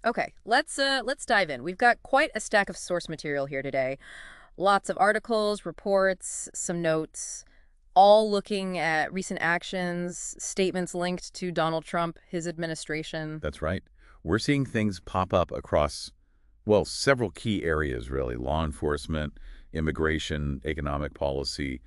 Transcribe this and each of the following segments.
Okay, let's dive in. We've got quite a stack of source material here today. Lots of articles, reports, some notes, all looking at recent actions, statements linked to Donald Trump, his administration. That's right. We're seeing things pop up across, well, several key areas, really. Law enforcement, immigration, economic policy,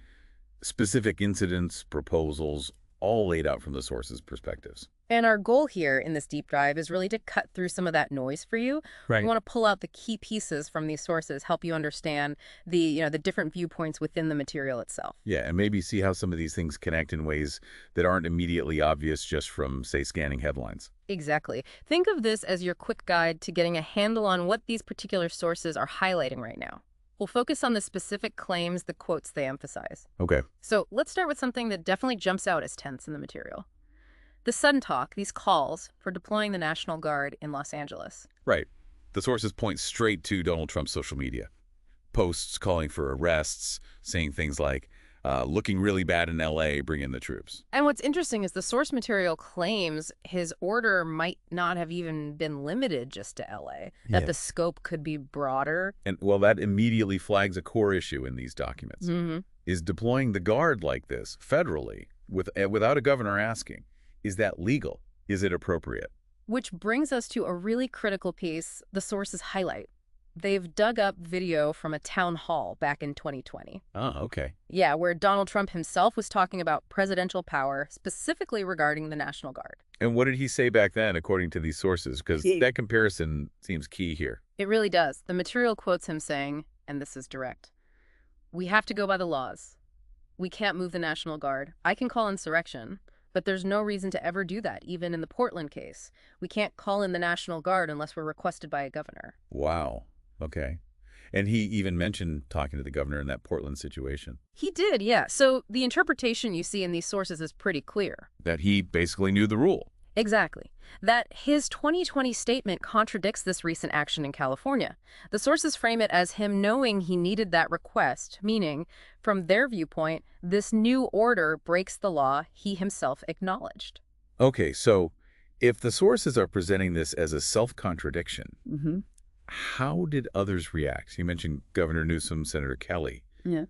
specific incidents, proposals, all laid out from the sources' perspectives. And our goal here in this deep dive is really to cut through some of that noise for you. We Right. want to pull out the key pieces from these sources, help you understand the different viewpoints within the material itself. Yeah, and maybe see how some of these things connect in ways that aren't immediately obvious just from, say, scanning headlines. Exactly. Think of this as your quick guide to getting a handle on what these particular sources are highlighting right now. We'll focus on the specific claims, the quotes they emphasize. Okay. So let's start with something that definitely jumps out as tense in the material. The sudden talk, these calls for deploying the National Guard in Los Angeles. Right. The sources point straight to Donald Trump's social media. Posts calling for arrests, saying things like, looking really bad in L.A., bring in the troops. And what's interesting is the source material claims his order might not have even been limited just to LA, that Yeah. the scope could be broader. And, well, that immediately flags a core issue in these documents. Is deploying the Guard like this, federally, without a governor asking, is that legal? Is it appropriate? Which brings us to a really critical piece the sources highlight. They've dug up video from a town hall back in 2020. Oh, okay. Yeah, where Donald Trump himself was talking about presidential power, specifically regarding the National Guard. And what did he say back then, according to these sources? Because that comparison seems key here. It really does. The material quotes him saying, and this is direct, "We have to go by the laws. We can't move the National Guard. I can call insurrection, but there's no reason to ever do that, even in the Portland case. We can't call in the National Guard unless we're requested by a governor." Wow. Okay. And he even mentioned talking to the governor in that Portland situation. He did, yeah. So the interpretation you see in these sources is pretty clear. That he basically knew the rule. Exactly. That his 2020 statement contradicts this recent action in California. The sources frame it as him knowing he needed that request, meaning, from their viewpoint, this new order breaks the law he himself acknowledged. Okay, so if the sources are presenting this as a self-contradiction, how did others react? You mentioned Governor Newsom, Senator Kelly. Yeah.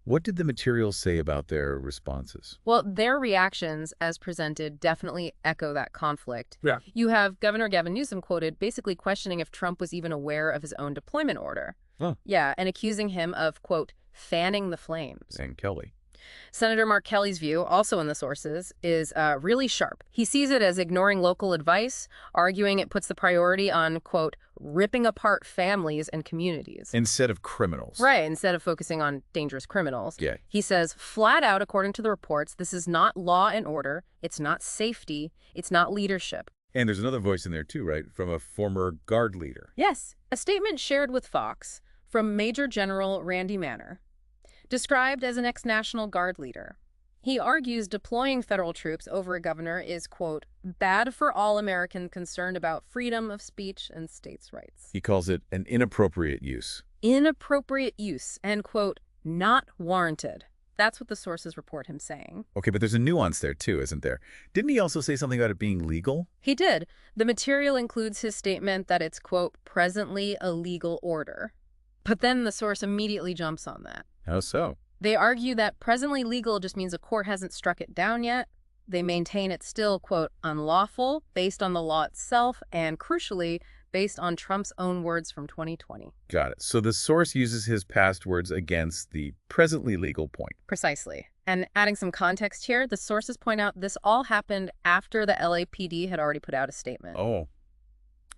What did the materials say about their responses? Well, their reactions, as presented, definitely echo that conflict. Yeah. You have Governor Gavin Newsom quoted basically questioning if Trump was even aware of his own deployment order. Huh. Yeah, and accusing him of, quote, fanning the flames. And Kelly. Senator Mark Kelly's view, also in the sources, is really sharp. He sees it as ignoring local advice, arguing it puts the priority on, quote, ripping apart families and communities. Instead of criminals. Right, instead of focusing on dangerous criminals. Yeah. He says, flat out, according to the reports, this is not law and order, it's not safety, it's not leadership. And there's another voice in there too, right? From a former Guard leader. Yes, a statement shared with Fox from Major General Randy Manner, described as an ex-National Guard leader. He argues deploying federal troops over a governor is, quote, bad for all Americans concerned about freedom of speech and states' rights. He calls it an inappropriate use. Inappropriate use and, quote, not warranted. That's what the sources report him saying. Okay, but there's a nuance there too, isn't there? Didn't he also say something about it being legal? He did. The material includes his statement that it's, quote, presently a legal order. But then the source immediately jumps on that. How so? They argue that presently legal just means a court hasn't struck it down yet. They maintain it's still, quote, unlawful, based on the law itself, and crucially, based on Trump's own words from 2020. Got it. So the source uses his past words against the presently legal point. Precisely. And adding some context here, the sources point out this all happened after the LAPD had already put out a statement. Oh.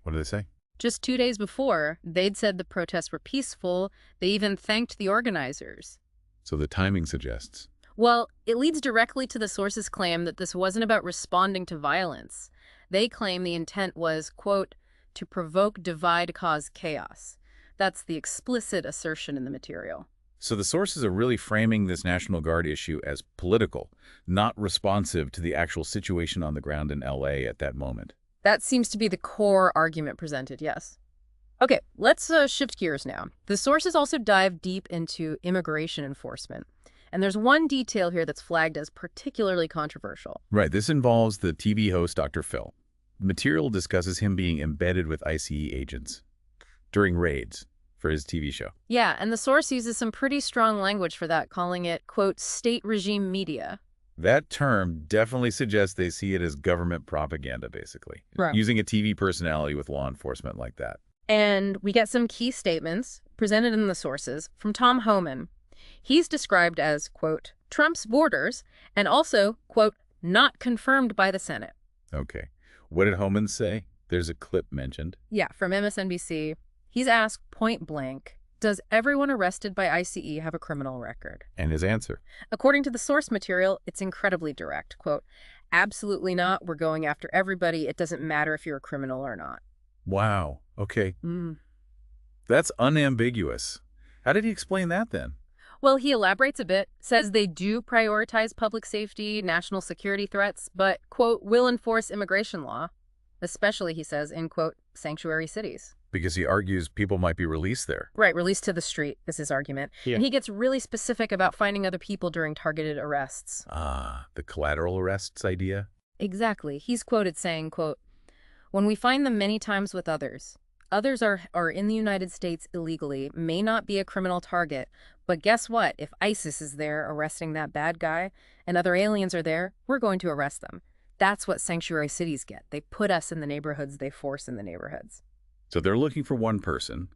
What do they say? Just 2 days before, they'd said the protests were peaceful. They even thanked the organizers. So the timing suggests. Well, it leads directly to the source's claim that this wasn't about responding to violence. They claim the intent was, quote, to provoke, divide, cause chaos. That's the explicit assertion in the material. So the sources are really framing this National Guard issue as political, not responsive to the actual situation on the ground in L.A. at that moment. That seems to be the core argument presented, yes. Okay, let's shift gears now. The sources also dive deep into immigration enforcement. And there's one detail here that's flagged as particularly controversial. Right. This involves the TV host Dr. Phil. The material discusses him being embedded with ICE agents during raids for his TV show. Yeah, and the source uses some pretty strong language for that, calling it, quote, state regime media. That term definitely suggests they see it as government propaganda, basically, Right. using a TV personality with law enforcement like that. And we get some key statements presented in the sources from Tom Homan. He's described as, quote, Trump's borders and also, quote, not confirmed by the Senate. Okay. What did Homan say? There's a clip mentioned. Yeah, from MSNBC. He's asked point blank, does everyone arrested by ICE have a criminal record? And his answer. According to the source material, it's incredibly direct. Quote, absolutely not. We're going after everybody. It doesn't matter if you're a criminal or not. Wow. Okay. That's unambiguous. How did he explain that then? Well, he elaborates a bit, says they do prioritize public safety, national security threats, but, quote, will enforce immigration law, especially, he says, in, quote, sanctuary cities. Because he argues people might be released there. Right, released to the street is his argument. Yeah. And he gets really specific about finding other people during targeted arrests. Ah, the collateral arrests idea? Exactly. He's quoted saying, quote, when we find them many times with others are in the United States illegally, may not be a criminal target, but guess what? If ISIS is there arresting that bad guy and other aliens are there, we're going to arrest them. That's what sanctuary cities get. They put us in the neighborhoods, they force in the neighborhoods. So they're looking for one person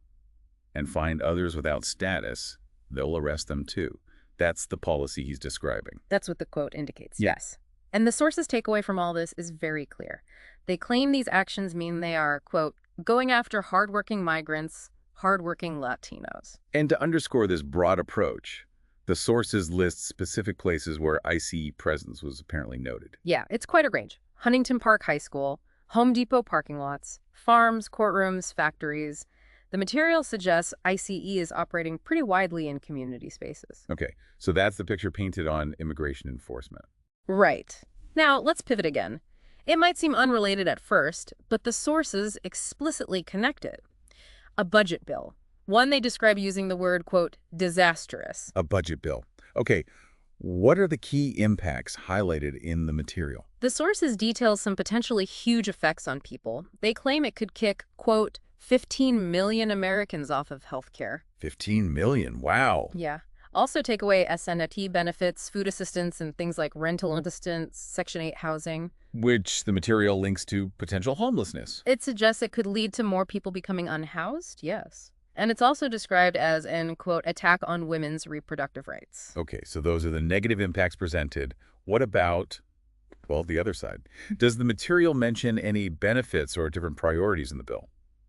and find others without status. They'll arrest them too. That's the policy he's describing. That's what the quote indicates, Yeah. yes. And the source's takeaway from all this is very clear. They claim these actions mean they are, quote, going after hardworking migrants, hardworking Latinos. And to underscore this broad approach, the sources list specific places where ICE presence was apparently noted. Yeah, it's quite a range. Huntington Park High School, Home Depot parking lots, farms, courtrooms, factories. The material suggests ICE is operating pretty widely in community spaces. Okay, so that's the picture painted on immigration enforcement. Right. Now, let's pivot again. It might seem unrelated at first, but the sources explicitly connect it. A budget bill. One they describe using the word, quote, disastrous. A budget bill. Okay, what are the key impacts highlighted in the material? The sources detail some potentially huge effects on people. They claim it could kick, quote, 15 million Americans off of health care. 15 million, wow. Yeah. Also take away SNAT benefits, food assistance, and things like rental assistance, Section 8 housing. Which the material links to potential homelessness. It suggests it could lead to more people becoming unhoused, yes. And it's also described as an, quote, attack on women's reproductive rights. Okay, so those are the negative impacts presented. What about, well, the other side? Does the material mention any benefits or different priorities in the bill?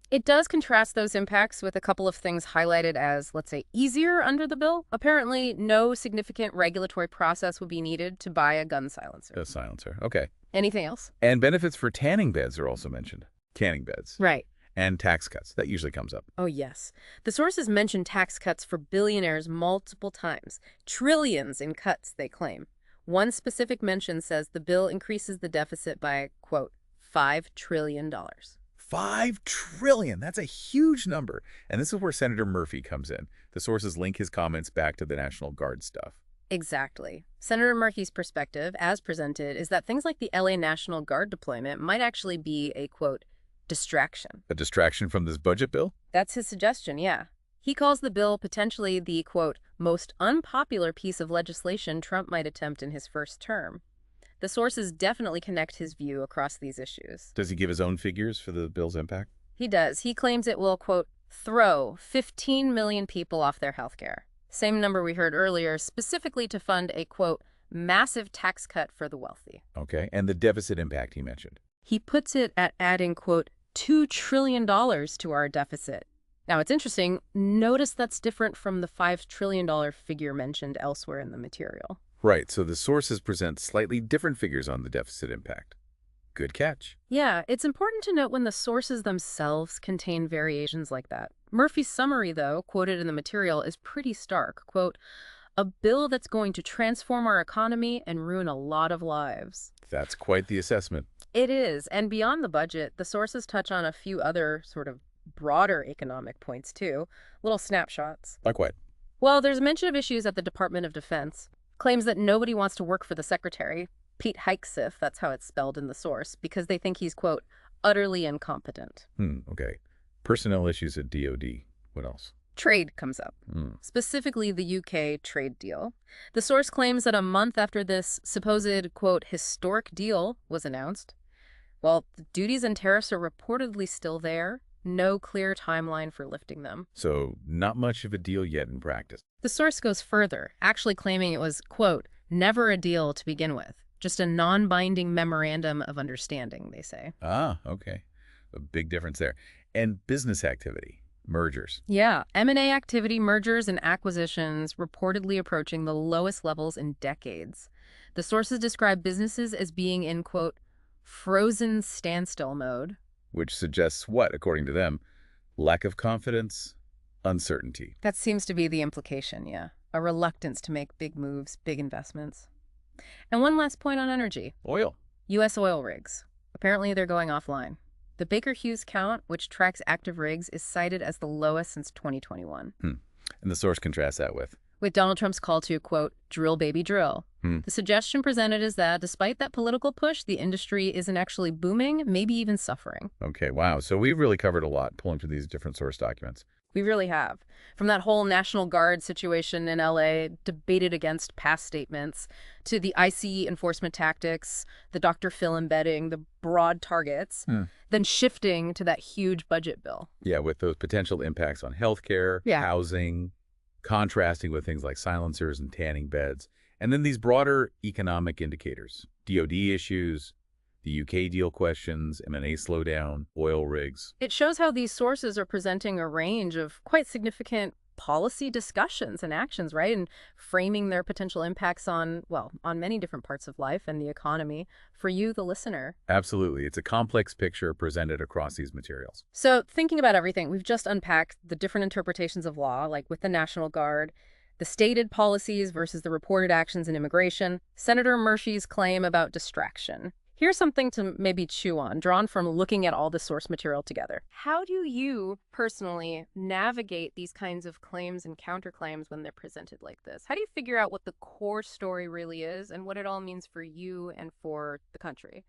It does contrast those impacts with a couple of things highlighted as, let's say, easier under the bill. Apparently, no significant regulatory process would be needed to buy a gun silencer. A silencer, okay. Anything else? And benefits for tanning beds are also mentioned. Tanning beds. Right. And tax cuts. That usually comes up. Oh, yes. The sources mention tax cuts for billionaires multiple times. Trillions in cuts, they claim. One specific mention says the bill increases the deficit by, quote, $5 trillion. $5 trillion. That's a huge number. And this is where Senator Murphy comes in. The sources link his comments back to the National Guard stuff. Exactly. Senator Murphy's perspective, as presented, is that things like the LA National Guard deployment might actually be a, quote, distraction. A distraction from this budget bill? That's his suggestion, yeah. He calls the bill potentially the, quote, most unpopular piece of legislation Trump might attempt in his first term. The sources definitely connect his view across these issues. Does he give his own figures for the bill's impact? He does. He claims it will, quote, throw 15 million people off their health care. Same number we heard earlier, specifically to fund a, quote, massive tax cut for the wealthy. Okay, and the deficit impact he mentioned. He puts it at adding, quote, $2 trillion to our deficit. Now, it's interesting. Notice that's different from the $5 trillion figure mentioned elsewhere in the material. Right, so the sources present slightly different figures on the deficit impact. Good catch. Yeah, it's important to note when the sources themselves contain variations like that. Murphy's summary, though, quoted in the material, is pretty stark. Quote, a bill that's going to transform our economy and ruin a lot of lives. That's quite the assessment. It is, and beyond the budget, the sources touch on a few other sort of broader economic points, too. Little snapshots. Like what? Well, there's mention of issues at the Department of Defense. Claims that nobody wants to work for the secretary, Pete Hegseth, that's how it's spelled in the source, because they think he's, quote, utterly incompetent. Okay. Personnel issues at DOD. What else? Trade comes up, specifically the UK trade deal. The source claims that a month after this supposed, quote, historic deal was announced, well, the duties and tariffs are reportedly still there. No clear timeline for lifting them. So not much of a deal yet in practice. The source goes further, actually claiming it was, quote, never a deal to begin with, just a non-binding memorandum of understanding, they say. Ah, okay. A big difference there. And business activity, mergers. Yeah, M&A activity, mergers and acquisitions reportedly approaching the lowest levels in decades. The sources describe businesses as being in, quote, frozen standstill mode. Which suggests what, according to them? Lack of confidence, uncertainty. That seems to be the implication, yeah. A reluctance to make big moves, big investments. And one last point on energy. Oil. U.S. oil rigs. Apparently they're going offline. The Baker Hughes count, which tracks active rigs, is cited as the lowest since 2021. And the source contrasts that with? With Donald Trump's call to, quote, drill baby drill. The suggestion presented is that despite that political push, the industry isn't actually booming, maybe even suffering. Okay, wow. So we've really covered a lot pulling through these different source documents. We really have. From that whole National Guard situation in LA, debated against past statements, to the ICE enforcement tactics, the Dr. Phil embedding, the broad targets, then shifting to that huge budget bill. Yeah, with those potential impacts on healthcare, housing, contrasting with things like silencers and tanning beds. And then these broader economic indicators, DOD issues, the UK deal questions, M&A slowdown, oil rigs. It shows how these sources are presenting a range of quite significant policy discussions and actions, right? And framing their potential impacts on, well, on many different parts of life and the economy for you, the listener. Absolutely. It's a complex picture presented across these materials. So thinking about everything, we've just unpacked the different interpretations of law, like with the National Guard, the stated policies versus the reported actions in immigration, Senator Murphy's claim about distraction. Here's something to maybe chew on, drawn from looking at all the source material together. How do you personally navigate these kinds of claims and counterclaims when they're presented like this? How do you figure out what the core story really is and what it all means for you and for the country?